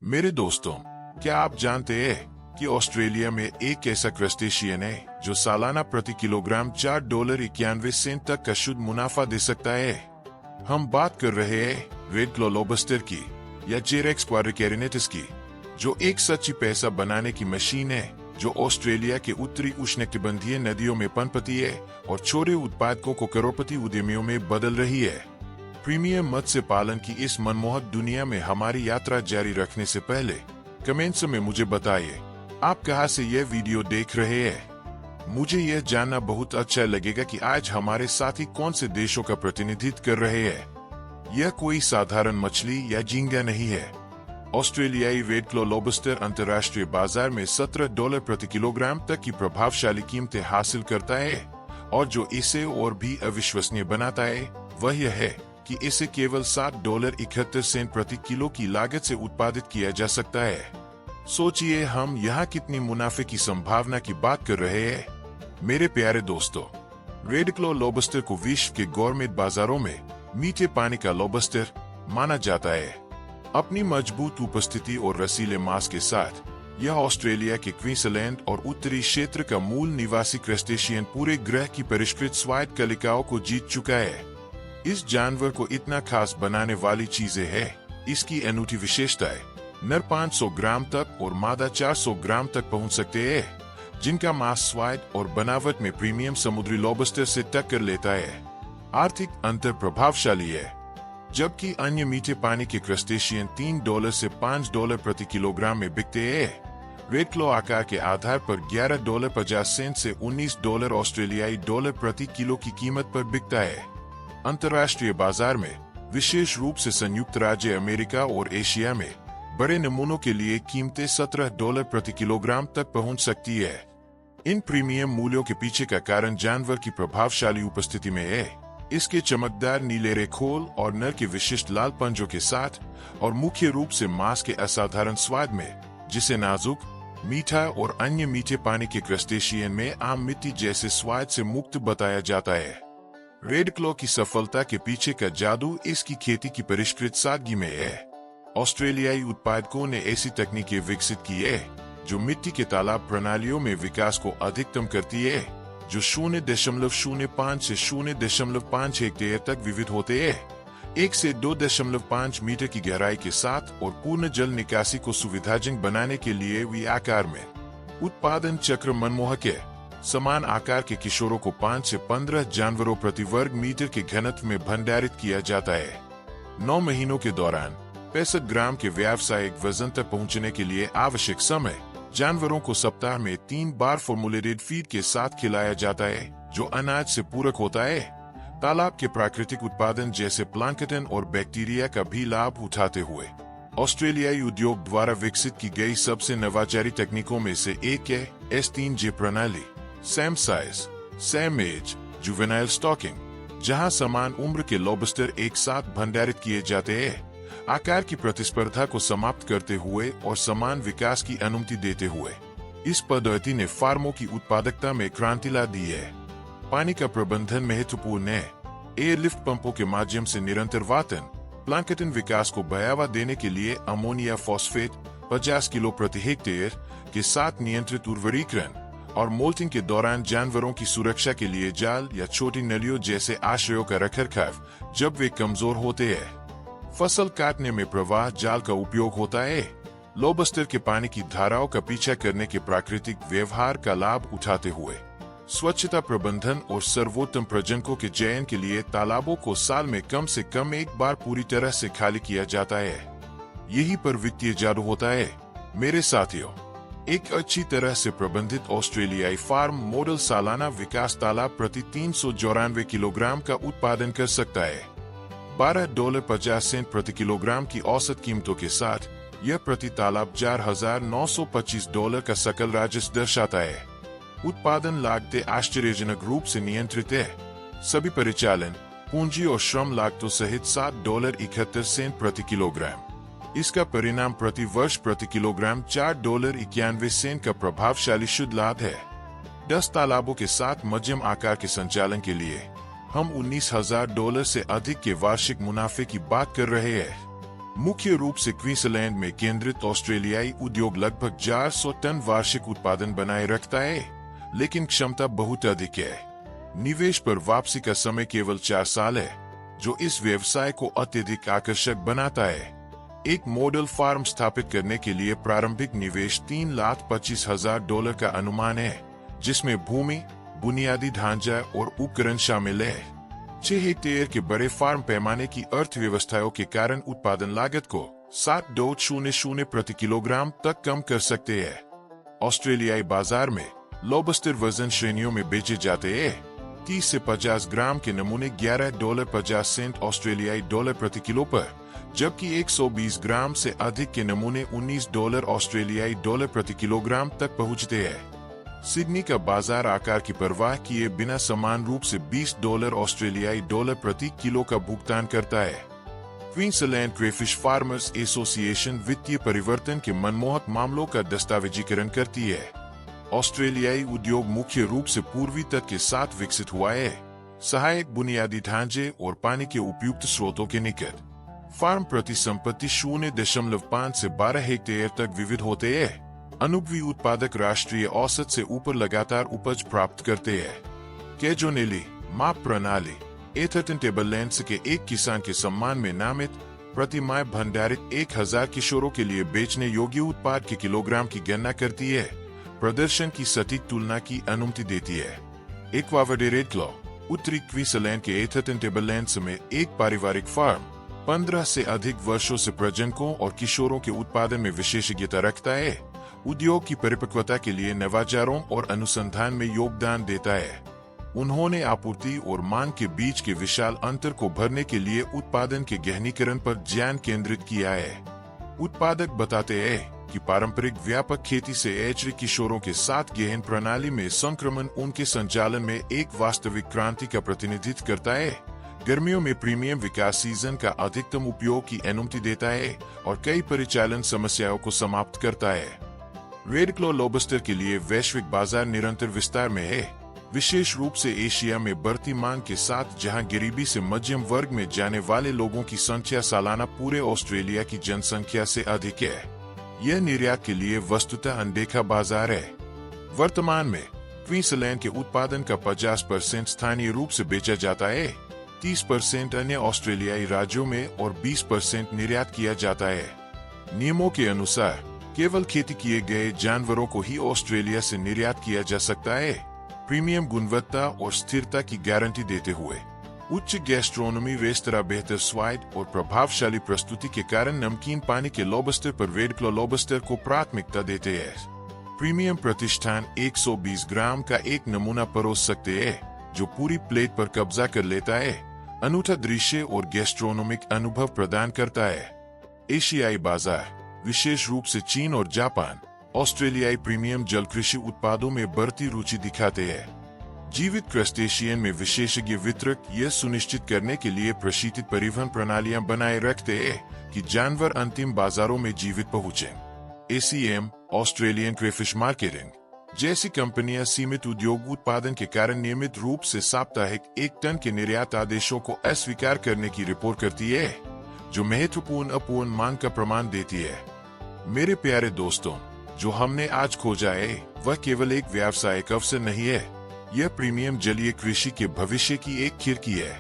मेरे दोस्तों, क्या आप जानते हैं कि ऑस्ट्रेलिया में एक ऐसा क्रस्टेशियन है जो सालाना प्रति किलोग्राम $4.91 तक का शुद्ध मुनाफा दे सकता है। हम बात कर रहे हैं रेड क्लॉ लॉबस्टर की या जेरेक्स क्वाड्रिकेरिनेटिस की, जो एक सच्ची पैसा बनाने की मशीन है जो ऑस्ट्रेलिया के उत्तरी उष्णकटिबंधीय नदियों में पनपती है और छोटे उत्पादकों को करोड़पति उद्यमियों में बदल रही है। प्रीमियम मत्स्य पालन की इस मनमोहक दुनिया में हमारी यात्रा जारी रखने से पहले कमेंट्स में मुझे बताइए आप कहां से यह वीडियो देख रहे हैं। मुझे यह जानना बहुत अच्छा लगेगा कि आज हमारे साथी कौन से देशों का प्रतिनिधित्व कर रहे हैं। यह कोई साधारण मछली या झींगा नहीं है। ऑस्ट्रेलियाई रेड क्लॉ लॉबस्टर अंतर्राष्ट्रीय बाजार में $17 प्रति किलोग्राम तक की प्रभावशाली कीमतें हासिल करता है, और जो इसे और भी अविश्वसनीय बनाता है वह यह है कि इसे केवल $7.71 प्रति किलो की लागत से उत्पादित किया जा सकता है। सोचिए हम यहाँ कितनी मुनाफे की संभावना की बात कर रहे हैं। मेरे प्यारे दोस्तों, रेड क्लॉ लॉबस्टर को विश्व के गौरमेट बाजारों में मीठे पानी का लॉबस्टर माना जाता है। अपनी मजबूत उपस्थिति और रसीले मांस के साथ यह ऑस्ट्रेलिया के क्वींसलैंड और उत्तरी क्षेत्र का मूल निवासी क्रस्टेशियन पूरे ग्रह की परिष्कृत स्वायत्त कलिकाओं को जीत चुका है। इस जानवर को इतना खास बनाने वाली चीजें हैं इसकी अनूठी विशेषताएं। नर 500 ग्राम तक और मादा 400 ग्राम तक पहुंच सकते हैं, जिनका मांस स्वाद और बनावट में प्रीमियम समुद्री लॉबस्टर से टक्कर लेता है। आर्थिक अंतर प्रभावशाली है। जबकि अन्य मीठे पानी के क्रस्टेशियन $3 से $5 प्रति किलोग्राम में बिकते हैं, रेड क्लॉ आकार के आधार पर $11.50 से $19 ऑस्ट्रेलियाई डॉलर प्रति किलो की कीमत पर बिकता है। अंतर्राष्ट्रीय बाजार में, विशेष रूप से संयुक्त राज्य अमेरिका और एशिया में, बड़े नमूनों के लिए कीमतें $17 प्रति किलोग्राम तक पहुंच सकती है। इन प्रीमियम मूल्यों के पीछे का कारण जानवर की प्रभावशाली उपस्थिति में है। इसके चमकदार नीले रेखोल और नर के विशिष्ट लाल पंजों के साथ, और मुख्य रूप से मांस के असाधारण स्वाद में, जिसे नाजुक, मीठा और अन्य मीठे पानी के क्रस्टेशियन में आम मिट्टी जैसे स्वाद से मुक्त बताया जाता है। रेड क्लॉ की सफलता के पीछे का जादू इसकी खेती की परिष्कृत सादगी में है। ऑस्ट्रेलियाई उत्पादकों ने ऐसी तकनीकें विकसित की है जो मिट्टी के तालाब प्रणालियों में विकास को अधिकतम करती है, जो 0.05 से 0.5 हेक्टेयर तक विविध होते हैं, 1 से 2.5 मीटर की गहराई के साथ, और पूर्ण जल निकासी को सुविधाजनक बनाने के लिए वी आकार में। उत्पादन चक्र मनमोहक है। समान आकार के किशोरों को 5 से 15 जानवरों प्रति वर्ग मीटर के घनत्व में भंडारित किया जाता है। 9 महीनों के दौरान 65 ग्राम के व्यावसायिक वजन तक पहुंचने के लिए आवश्यक समय, जानवरों को सप्ताह में 3 बार फॉर्मुलेटेड फीड के साथ खिलाया जाता है, जो अनाज से पूरक होता है। तालाब के प्राकृतिक उत्पादन जैसे प्लांकटन और बैक्टीरिया का भी लाभ उठाते हुए, ऑस्ट्रेलियाई उद्योग द्वारा विकसित की गई सबसे नवाचारी तकनीकों में से एक है S3J प्रणाली, same size, same age, juvenile stocking, जहां समान उम्र के लॉबस्टर एक साथ भंडारित किए जाते हैं, आकार की प्रतिस्पर्धा को समाप्त करते हुए और समान विकास की अनुमति देते हुए। इस पद्धति ने फार्मों की उत्पादकता में क्रांति ला दी है। पानी का प्रबंधन महत्वपूर्ण है। एयरलिफ्ट पंपों के माध्यम से निरंतर वातन, प्लांकटन विकास को बढ़ावा देने के लिए अमोनिया फॉस्फेट 50 किलो प्रति हेक्टेयर के साथ नियंत्रित उर्वरीकरण, और मोल्टिंग के दौरान जानवरों की सुरक्षा के लिए जाल या छोटी नलियों जैसे आश्रयों का रखरखाव जब वे कमजोर होते हैं। फसल काटने में प्रवाह जाल का उपयोग होता है। लॉबस्टर के पानी की धाराओं का पीछा करने के प्राकृतिक व्यवहार का लाभ उठाते हुए, स्वच्छता प्रबंधन और सर्वोत्तम प्रजनकों के चयन के लिए तालाबों को साल में कम से कम एक बार पूरी तरह से खाली किया जाता है। यही पर वित्तीय जादू होता है। मेरे साथियों, एक अच्छी तरह से प्रबंधित ऑस्ट्रेलियाई फार्म मॉडल सालाना विकास तालाब प्रति 394 किलोग्राम का उत्पादन कर सकता है। $12.50 प्रति किलोग्राम की औसत कीमतों के साथ यह प्रति तालाब $4,925 का सकल राजस्व दर्शाता है। उत्पादन लागतें आश्चर्यजनक रूप से नियंत्रित है। सभी परिचालन, पूंजी और श्रम लागतों सहित $7.71 प्रति किलोग्राम। इसका परिणाम प्रति वर्ष प्रति किलोग्राम $4.91 का प्रभावशाली शुद्ध लाभ है। 10 तालाबों के साथ मध्यम आकार के संचालन के लिए हम $19,000 से अधिक के वार्षिक मुनाफे की बात कर रहे हैं। मुख्य रूप से क्वींसलैंड में केंद्रित ऑस्ट्रेलियाई उद्योग लगभग 400 टन वार्षिक उत्पादन बनाए रखता है, लेकिन क्षमता बहुत अधिक है। निवेश पर वापसी का समय केवल 4 साल है, जो इस व्यवसाय को अत्यधिक आकर्षक बनाता है। एक मॉडल फार्म स्थापित करने के लिए प्रारंभिक निवेश $3,25,000 का अनुमान है, जिसमें भूमि, बुनियादी ढांचा और उपकरण शामिल है। 6 हेक्टेयर के बड़े फार्म पैमाने की अर्थव्यवस्थाओं के कारण उत्पादन लागत को 7.00 प्रति किलोग्राम तक कम कर सकते हैं। ऑस्ट्रेलियाई बाजार में लॉबस्टर वजन श्रेणियों में बेचे जाते हैं। 30 से 50 ग्राम के नमूने $11.50 ऑस्ट्रेलियाई डॉलर प्रति किलो पर, जबकि 120 ग्राम से अधिक के नमूने $19 ऑस्ट्रेलियाई डॉलर प्रति किलोग्राम तक पहुंचते हैं। सिडनी का बाजार आकार की परवाह किए बिना समान रूप से $20 ऑस्ट्रेलियाई डॉलर प्रति किलो का भुगतान करता है। क्वींसलैंड क्रेफिश फार्मर्स एसोसिएशन वित्तीय परिवर्तन के मनमोहक मामलों का दस्तावेजीकरण करती है। ऑस्ट्रेलियाई उद्योग मुख्य रूप से पूर्वी तट के साथ विकसित हुआ है, सहायक बुनियादी ढांचे और पानी के उपयुक्त स्रोतों के निकट। फार्म प्रति संपत्ति 0.5 से 12 हेक्टेयर तक विविध होते हैं। अनुभवी उत्पादक राष्ट्रीय औसत से ऊपर लगातार उपज प्राप्त करते हैं। केजोनेली माप प्रणाली एथर्टन टेबललैंड्स के एक किसान के सम्मान में नामित प्रति माह भंडारित 1000 किशोरों के लिए बेचने योग्य उत्पाद के किलोग्राम की गणना करती है, प्रदर्शन की सटीक तुलना की अनुमति देती है। एक्वावडे रेडक्लॉ उत्तरी क्वींसलैंड के एथर्टन टेबललैंड्स में एक पारिवारिक फार्म 15 से अधिक वर्षों से प्रजनकों और किशोरों के उत्पादन में विशेषज्ञता रखता है। उद्योग की परिपक्वता के लिए नवाचारों और अनुसंधान में योगदान देता है। उन्होंने आपूर्ति और मांग के बीच के विशाल अंतर को भरने के लिए उत्पादन के गहनीकरण पर ध्यान केंद्रित किया है। उत्पादक बताते हैं कि पारंपरिक व्यापक खेती से एचरी किशोरों के साथ गहन प्रणाली में संक्रमण उनके संचालन में एक वास्तविक क्रांति का प्रतिनिधित्व करता है। गर्मियों में प्रीमियम विकास सीजन का अधिकतम उपयोग की अनुमति देता है और कई परिचालन समस्याओं को समाप्त करता है। रेडक्लॉ लॉबस्टर के लिए वैश्विक बाजार निरंतर विस्तार में है, विशेष रूप से एशिया में बढ़ती मांग के साथ, जहां गरीबी से मध्यम वर्ग में जाने वाले लोगों की संख्या सालाना पूरे ऑस्ट्रेलिया की जनसंख्या से अधिक है। यह निर्यात के लिए वस्तुतः अनदेखा बाजार है। वर्तमान में क्वींसलैंड के उत्पादन का 50% स्थानीय रूप से बेचा जाता है, 30% अन्य ऑस्ट्रेलियाई राज्यों में और 20% निर्यात किया जाता है। नियमों के अनुसार केवल खेती किए गए जानवरों को ही ऑस्ट्रेलिया से निर्यात किया जा सकता है, प्रीमियम गुणवत्ता और स्थिरता की गारंटी देते हुए। उच्च गैस्ट्रोनॉमी रेस्तरां बेहतर स्वाद और प्रभावशाली प्रस्तुति के कारण नमकीन पानी के लॉबस्टर पर रेडक्लॉ लॉबस्टर को प्राथमिकता देते हैं। प्रीमियम प्रतिष्ठान 120 ग्राम का एक नमूना परोस सकते हैं, जो पूरी प्लेट पर कब्जा कर लेता है, अनूठा दृश्य और गैस्ट्रोनॉमिक अनुभव प्रदान करता है। एशियाई बाजार, विशेष रूप से चीन और जापान, ऑस्ट्रेलियाई प्रीमियम जल कृषि उत्पादों में बढ़ती रुचि दिखाते हैं। जीवित क्रस्टेशियन में विशेषज्ञ वितरक यह सुनिश्चित करने के लिए प्रशिक्षित परिवहन प्रणालियां बनाए रखते हैं कि जानवर अंतिम बाजारों में जीवित पहुंचें। ACM ऑस्ट्रेलियन क्रेफिश मार्केटिंग जैसी कंपनियां सीमित उद्योग उत्पादन के कारण नियमित रूप से साप्ताहिक 1 टन के निर्यात आदेशों को अस्वीकार करने की रिपोर्ट करती है, जो महत्वपूर्ण अपूर्ण मांग का प्रमाण देती है। मेरे प्यारे दोस्तों, जो हमने आज खोजा है वह केवल एक व्यावसायिक अवसर नहीं है, यह प्रीमियम जलीय कृषि के भविष्य की एक खिड़की है।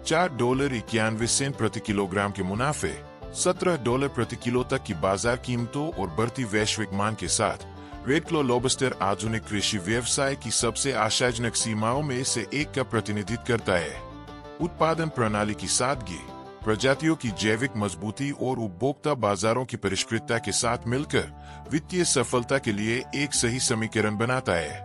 $4.91 प्रति किलोग्राम के मुनाफे, $17 प्रति किलो तक की बाजार कीमतों और बढ़ती वैश्विक मांग के साथ रेडक्लॉ लॉबस्टर आधुनिक कृषि व्यवसाय की सबसे आशाजनक सीमाओं में से एक का प्रतिनिधित्व करता है। उत्पादन प्रणाली की सादगी, प्रजातियों की जैविक मजबूती और उपभोक्ता बाजारों की परिष्कृतता के साथ मिलकर वित्तीय सफलता के लिए एक सही समीकरण बनाता है।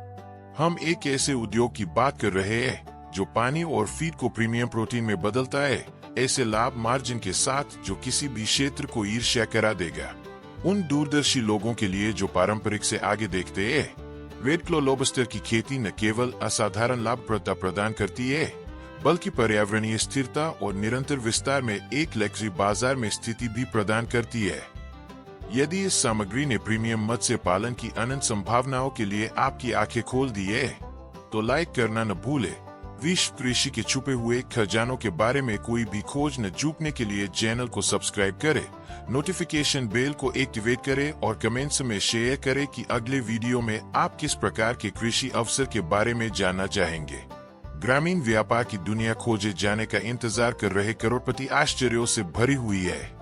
हम एक ऐसे उद्योग की बात कर रहे हैं जो पानी और फीड को प्रीमियम प्रोटीन में बदलता है, ऐसे लाभ मार्जिन के साथ जो किसी भी क्षेत्र को ईर्ष्या करा देगा। उन दूरदर्शी लोगों के लिए जो पारंपरिक से आगे देखते हैं, रेडक्लॉ लॉबस्टर की खेती न केवल असाधारण लाभप्रदता प्रदान करती है, बल्कि पर्यावरणीय स्थिरता और निरंतर विस्तार में एक लग्जरी बाजार में स्थिति भी प्रदान करती है। यदि इस सामग्री ने प्रीमियम मत्स्य पालन की अनंत संभावनाओं के लिए आपकी आंखें खोल दी है, तो लाइक करना न भूले, विश्व कृषि के छुपे हुए खजानों के बारे में कोई भी खोज न चूकने के लिए चैनल को सब्सक्राइब करें, नोटिफिकेशन बेल को एक्टिवेट करें और कमेंट्स में शेयर करें कि अगले वीडियो में आप किस प्रकार के कृषि अवसर के बारे में जानना चाहेंगे। ग्रामीण व्यापार की दुनिया खोजे जाने का इंतजार कर रहे करोड़पति आश्चर्यों से भरी हुई है।